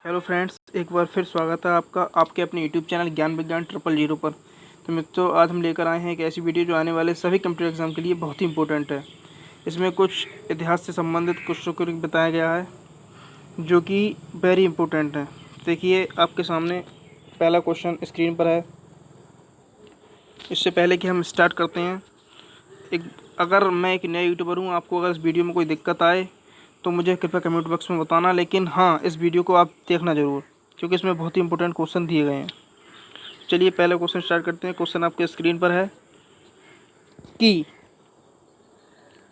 Hello friends, एक बार फिर स्वागत है आपका आपके अपने यूट्यूब चैनल ज्ञान विज्ञान 000 पर। तो मित्रों, आज हम लेकर आए हैं एक ऐसी वीडियो जो आने वाले सभी कंप्यूटर एग्जाम के लिए बहुत ही इंपॉर्टेंट है। इसमें कुछ इतिहास से संबंधित क्वेश्चन को बताया गया है जो कि वेरी इंपॉर्टेंट है। देखिए, आपके सामने पहला क्वेश्चन स्क्रीन पर है। इससे पहले कि हम स्टार्ट करते हैं, अगर मैं एक नया यूट्यूबर हूँ, आपको अगर इस वीडियो में कोई दिक्कत आए तो मुझे कृपया कमेंट बॉक्स में बताना। लेकिन हाँ, इस वीडियो को आप देखना ज़रूर, क्योंकि इसमें बहुत ही इंपॉर्टेंट क्वेश्चन दिए गए हैं। चलिए पहले क्वेश्चन स्टार्ट करते हैं। क्वेश्चन आपके स्क्रीन पर है कि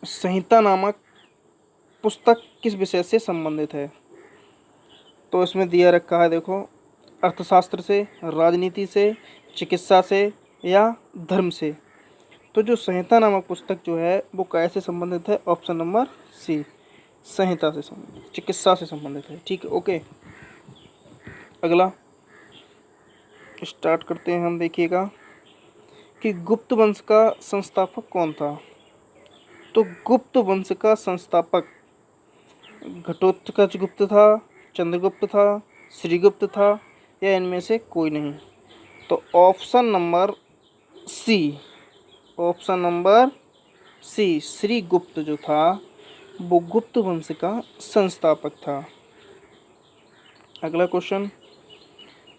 संहिता नामक पुस्तक किस विषय से संबंधित है। तो इसमें दिया रखा है, देखो, अर्थशास्त्र से, राजनीति से, चिकित्सा से या धर्म से। तो जो संहिता नामक पुस्तक जो है वो कैसे संबंधित है? ऑप्शन नंबर सी, संहिता से संबंधित, चिकित्सा से संबंधित है। ठीक है, ओके। अगला स्टार्ट करते हैं हम। देखिएगा कि गुप्त वंश का संस्थापक कौन था। तो गुप्त वंश का संस्थापक घटोत्कच गुप्त था, चंद्रगुप्त था, श्रीगुप्त था या इनमें से कोई नहीं। तो option number C, option number C, Srigupta जो था वो गुप्त वंश का संस्थापक था। अगला क्वेश्चन,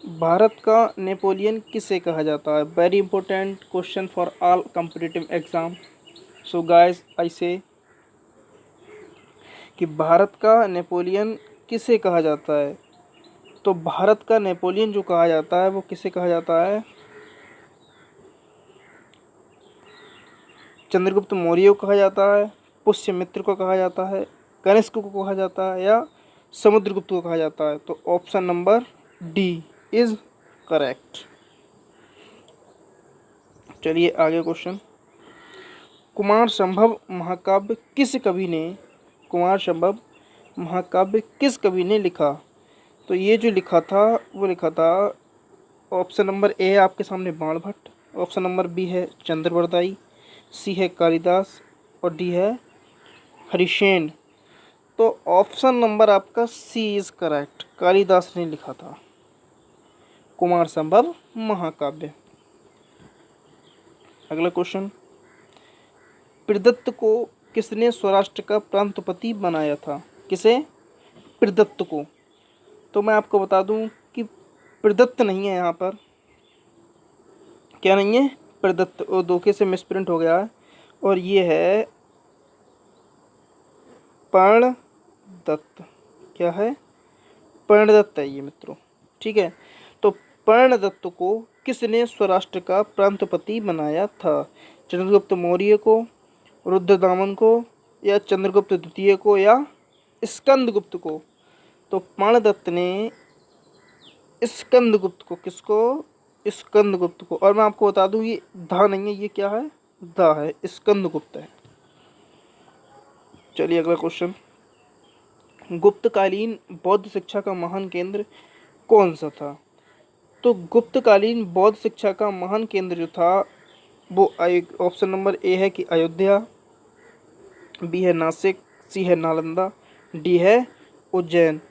भारत का नेपोलियन किसे कहा जाता है? Very important question for all competitive exam. So guys, I say कि भारत का नेपोलियन किसे कहा जाता है। तो भारत का नेपोलियन जो कहा जाता है वो किसे कहा जाता है? चंद्रगुप्त मौर्य को कहा जाता है, पुष्यमित्र को कहा जाता है, कनिष्क को कहा जाता है या समुद्रगुप्त को कहा जाता है। तो option number D is correct. चलिए आगे क्वेश्चन, कुमार संभव महाकाव्य किस कवि ने, कुमार संभव महाकाव्य किस कवि ने लिखा? तो ये जो लिखा था वो लिखा था, ऑप्शन नंबर ए है आपके सामने बाणभट्ट, ऑप्शन नंबर बी है चंद्रवरदाई, सी है कालिदास और डी है हरिशेन। तो ऑप्शन नंबर आपका सी इज करेक्ट, कालिदास ने लिखा था कुमार संभव महाकाव्य। अगला क्वेश्चन, प्रदत्त को किसने स्वराष्ट्र का प्रांतपति बनाया था? किसे? प्रदत्त को। तो मैं आपको बता दूं कि प्रदत्त नहीं है यहाँ पर। क्या नहीं है? प्रदत्त, और धोखे से मिसप्रिंट हो गया है, और ये है पर्णदत्त। क्या है? पर्णदत्त है ये मित्रों। ठीक है, तो पर्णदत्त को किसने स्वराष्ट्र का प्रांतपति बनाया था? चंद्रगुप्त मौर्य को, रुद्रदामन को या चंद्रगुप्त द्वितीय को या स्कंदगुप्त को? तो पर्णदत्त ने स्कंदगुप्त को, किसको? स्कंदगुप्त को। और मैं आपको बता दूं ये धा नहीं है, ये क्या है? दा है, स्कंदगुप्त है। चलिए अगला क्वेश्चन, गुप्तकालीन बौद्ध शिक्षा का महान केंद्र कौन सा था? तो गुप्तकालीन बौद्ध शिक्षा का महान केंद्र जो था वो ऑप्शन नंबर ए है कि अयोध्या, बी है नासिक, सी है नालंदा, डी है उज्जैन।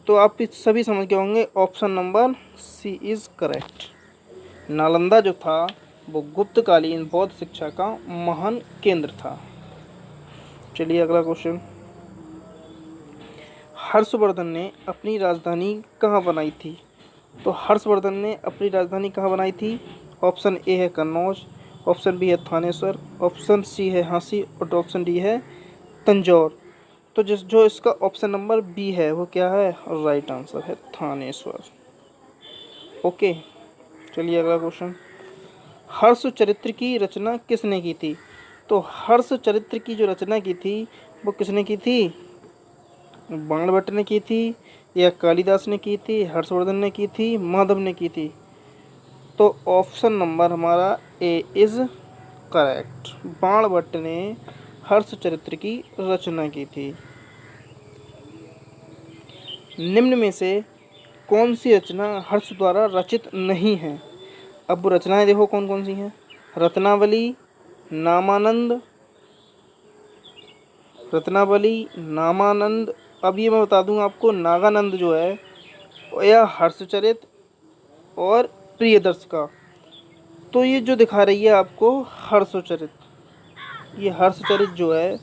तो आप सभी समझ गए होंगे, option number C is correct. Nalanda जो था वो गुप्तकालीन बौद्ध शिक्षा का महान केंद्र था। चलिए अगला क्वेश्चन, हर्षवर्धन ने अपनी राजधानी कहाँ बनाई थी? तो हर्षवर्धन ने अपनी राजधानी कहाँ बनाई थी? ऑप्शन ए है कन्नौज, ऑप्शन बी है थानेश्वर, ऑप्शन सी है झांसी और ऑप्शन डी है तंजौर। तो जो इसका ऑप्शन नंबर बी है वो क्या है? राइट आंसर है थानेश्वर। ओके, चलिए अगला क्वेश्चन, हर्ष चरित्र की रचना किसने की थी? तो हर्ष चरित्र की जो रचना की थी वो किसने की थी? बाणभट्ट ने की थी या कालिदास ने की थी, हर्षवर्धन ने की थी, माधव ने की थी? तो ऑप्शन नंबर हमारा ए इज करेक्ट, बाणभट्ट ने हर्ष चरित्र की रचना की थी। निम्न में से कौन सी रचना हर्ष द्वारा रचित नहीं है? अब वो रचनाएं देखो कौन कौन सी हैं। रत्नावली, नामानंद, रत्नावली, नामानंद। अब ये मैं बता दूं आपको, नागानंद जो है या हर्षचरित और प्रियदर्शिका। तो ये जो दिखा रही है आपको हर्षचरित, ये हर्षचरित जो है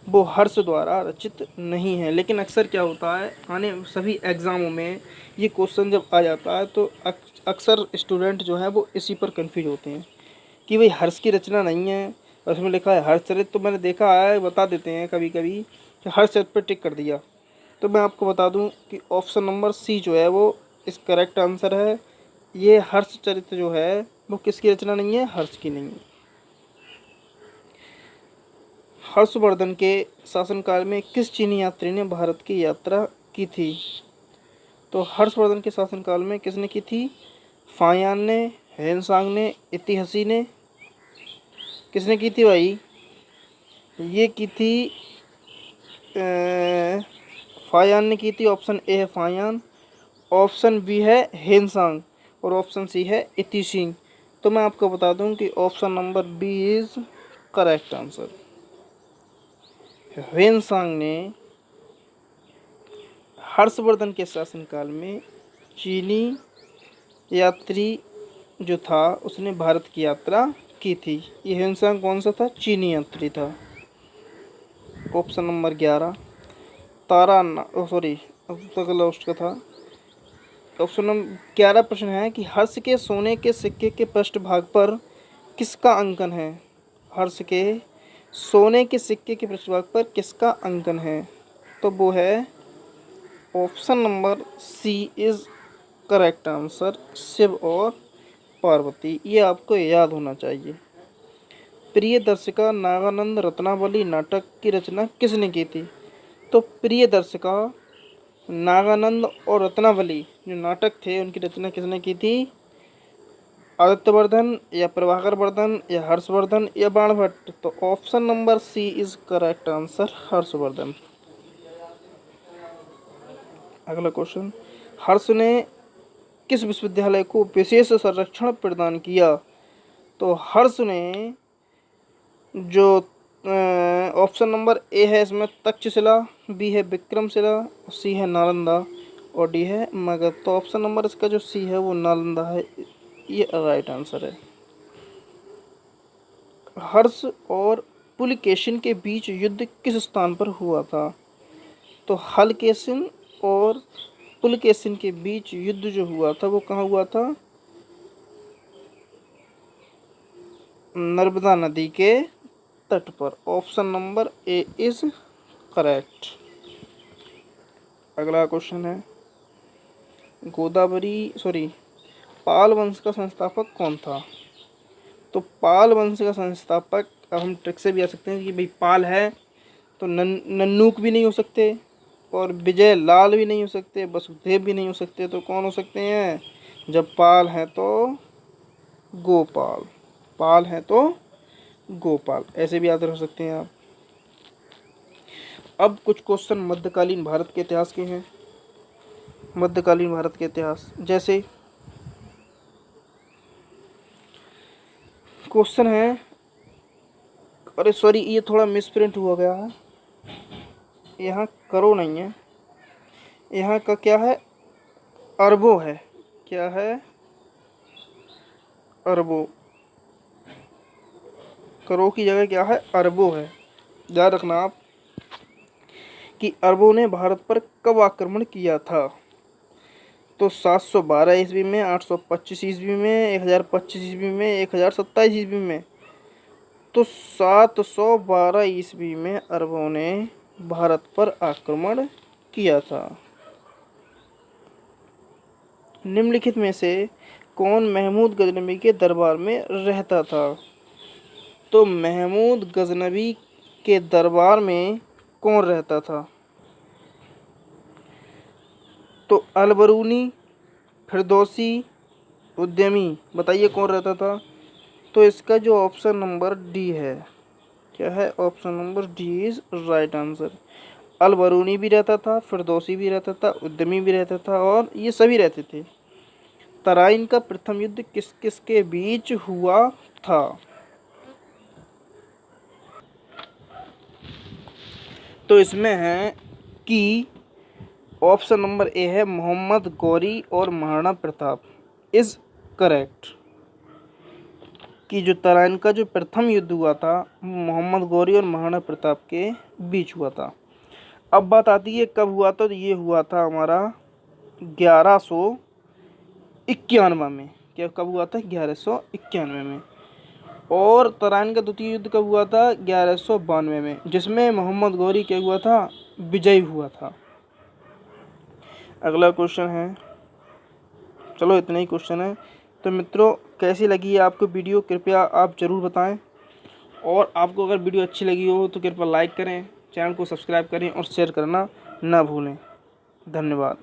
वो हर्ष द्वारा रचित नहीं है। लेकिन अक्सर क्या होता है, आने सभी एग्ज़ामों में ये क्वेश्चन जब आ जाता है तो अक्सर स्टूडेंट जो है वो इसी पर कंफ्यूज होते हैं कि भाई हर्ष की रचना नहीं है और उसमें लिखा है हर्षचरित। तो मैंने देखा है, बता देते हैं कभी कभी कि हर्षचरित पर टिक कर दिया। तो मैं आपको बता दूं कि ऑप्शन नंबर सी जो है वो इस करेक्ट आंसर है। ये हर्षचरित जो है वो किसकी रचना नहीं है, हर्ष की नहीं है। हर्षवर्धन के शासनकाल में किस चीनी यात्री ने भारत की यात्रा की थी? तो हर्षवर्धन के शासनकाल में किसने की थी? फायान ने, हेनसांग ने, इतिहासी ने, किसने की थी भाई? ये की थी फायान ने की थी। ऑप्शन ए है फायान, ऑप्शन बी है हेनसांग और ऑप्शन सी है इतिसिंग। तो मैं आपको बता दूं कि option number B is correct answer. Hiuen Tsang ने हर्षवर्धन के शासनकाल में चीनी यात्री जो था उसने भारत की यात्रा की थी। ये हेनसांग कौन सा था? चीनी यात्री था। ऑप्शन नंबर 11 तारा सॉरी अब तक लास्ट का था। ऑप्शन नंबर 11 प्रश्न है कि हर्ष के सोने के सिक्के के पृष्ठभाग पर किसका अंकन है? हर्ष के सोने के सिक्के के पृष्ठभाग पर किसका अंकन है? तो वो है option number C is correct answer, Shiv और पार्वती। ये आपको याद होना चाहिए। प्रियदर्शिका नागानंद रत्नावली नाटक की रचना किसने की थी? तो प्रियदर्शिका नागानंद और रत्नावली जो नाटक थे उनकी रचना किसने की थी? आदित्यवर्धन या प्रभाकर वर्धन या हर्षवर्धन या बाणभट्ट। तो option number C is correct answer, Harshvardhan. अगला क्वेश्चन, हर्ष ने किस विश्वविद्यालय को विशेष संरक्षण प्रदान किया? तो हर्ष ने जो ऑप्शन नंबर ए है इसमें तक्षशिला, बी है विक्रमशिला, सी है नालंदा और डी है मगध। तो ऑप्शन नंबर इसका जो सी है वो नालंदा है, ये राइट आंसर है। हर्ष और पुलकेशिन के बीच युद्ध किस स्थान पर हुआ था? तो हलकेशिन और पुलकेशिन के बीच युद्ध जो हुआ था वो कहाँ हुआ था? नर्मदा नदी के तट पर। Option number A is correct. अगला क्वेश्चन है, पाल वंश का संस्थापक कौन था? तो पाल वंश का संस्थापक, अब हम ट्रिक से भी आ सकते हैं कि भाई पाल है तो नन्नूक भी नहीं हो सकते और विजय लाल भी नहीं हो सकते, वसुदेव भी नहीं हो सकते। तो कौन हो सकते हैं? जब पाल है तो गोपाल, पाल है तो गोपाल, ऐसे भी याद रख सकते हैं आप। अब कुछ क्वेश्चन मध्यकालीन भारत के इतिहास के हैं। मध्यकालीन भारत के इतिहास, जैसे क्वेश्चन है, अरे सॉरी ये थोड़ा मिसप्रिंट हुआ गया है, यहाँ करो नहीं है, यहाँ का क्या है? अरबों है। क्या है? अरबों। करो की जगह क्या है? अरबों है। याद रखना आप कि अरबों ने भारत पर कब आक्रमण किया था? तो 712 ईस्वी में, 825 ईस्वी में, 1025 ईस्वी में, 1027 ईस्वी में। तो 712 ईस्वी में अरबों ने भारत पर आक्रमण किया था। निम्नलिखित में से कौन महमूद गजनबी के दरबार में रहता था? तो महमूद गजनबी के दरबार में कौन रहता था? तो अलबरूनी, फिरदौसी, उद्यमी, बताइए कौन रहता था? तो इसका जो ऑप्शन नंबर डी है, क्या है? Option number D is right answer. Al-Biruni भी रहता था, फिरदौसी भी रहता था, उद्यमी भी रहता था और ये सभी रहते थे। तराइन का प्रथम युद्ध किस किस के बीच हुआ था? तो इसमें है कि ऑप्शन नंबर ए है मोहम्मद गौरी और महाराणा प्रताप इज़ करेक्ट। कि जो तराइन का जो प्रथम युद्ध हुआ था मोहम्मद गौरी और महाराणा प्रताप के बीच हुआ था। अब बात आती है कब हुआ था, तो ये हुआ था हमारा 1191 में। क्या कब हुआ था? 1191 में। और तराइन का द्वितीय युद्ध कब हुआ था? 1192 में, जिसमें मोहम्मद गौरी क्या हुआ था? विजयी हुआ था। अगला क्वेश्चन है, चलो इतने ही क्वेश्चन है। तो मित्रों कैसी लगी है आपको वीडियो, कृपया आप ज़रूर बताएं। और आपको अगर वीडियो अच्छी लगी हो तो कृपया लाइक करें, चैनल को सब्सक्राइब करें और शेयर करना ना भूलें। धन्यवाद।